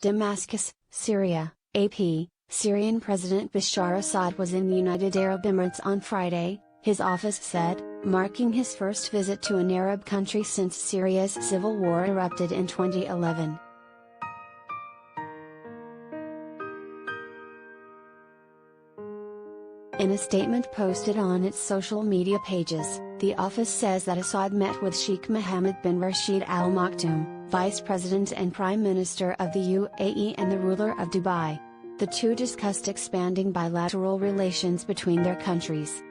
Damascus, Syria, AP. Syrian President Bashar Assad was in the United Arab Emirates on Friday, his office said, marking his first visit to an Arab country since Syria's civil war erupted in 2011. In a statement posted on its social media pages, the office says that Assad met with Sheikh Mohammed bin Rashid Al Maktoum, Vice President and Prime Minister of the UAE and the ruler of Dubai. The two discussed expanding bilateral relations between their countries.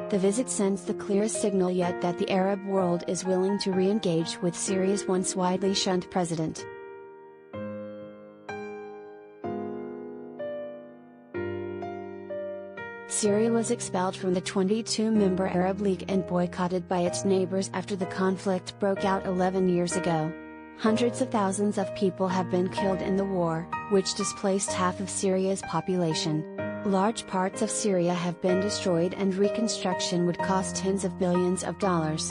The visit sends the clearest signal yet that the Arab world is willing to re-engage with Syria's once widely shunned president. Syria was expelled from the 22-member Arab League and boycotted by its neighbors after the conflict broke out 11 years ago. Hundreds of thousands of people have been killed in the war, which displaced half of Syria's population. Large parts of Syria have been destroyed and reconstruction would cost tens of billions of dollars.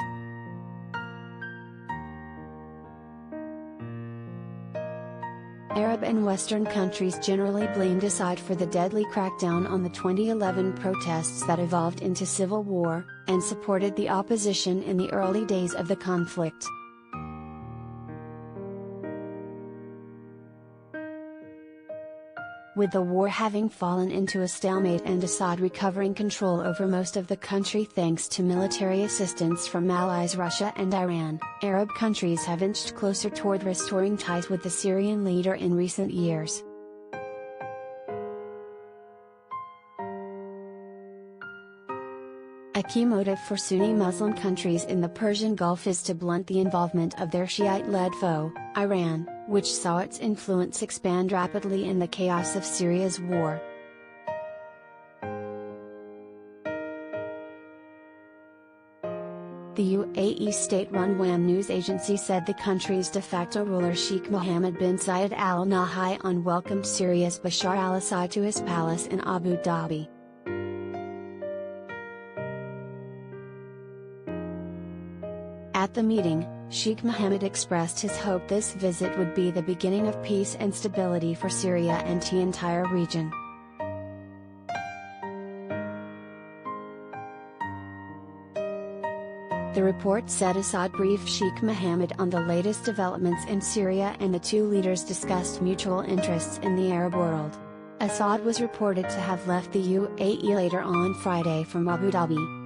Arab and Western countries generally blamed Assad for the deadly crackdown on the 2011 protests that evolved into civil war, and supported the opposition in the early days of the conflict. With the war having fallen into a stalemate and Assad recovering control over most of the country thanks to military assistance from allies Russia and Iran, Arab countries have inched closer toward restoring ties with the Syrian leader in recent years. A key motive for Sunni Muslim countries in the Persian Gulf is to blunt the involvement of their Shiite-led foe, Iran, which saw its influence expand rapidly in the chaos of Syria's war. The UAE state-run WAM news agency said the country's de facto ruler Sheikh Mohammed bin Zayed Al Nahyan welcomed Syria's Bashar al-Assad to his palace in Abu Dhabi. At the meeting, Sheikh Mohammed expressed his hope this visit would be the beginning of peace and stability for Syria and the entire region. The report said Assad briefed Sheikh Mohammed on the latest developments in Syria and the two leaders discussed mutual interests in the Arab world. Assad was reported to have left the UAE later on Friday from Abu Dhabi.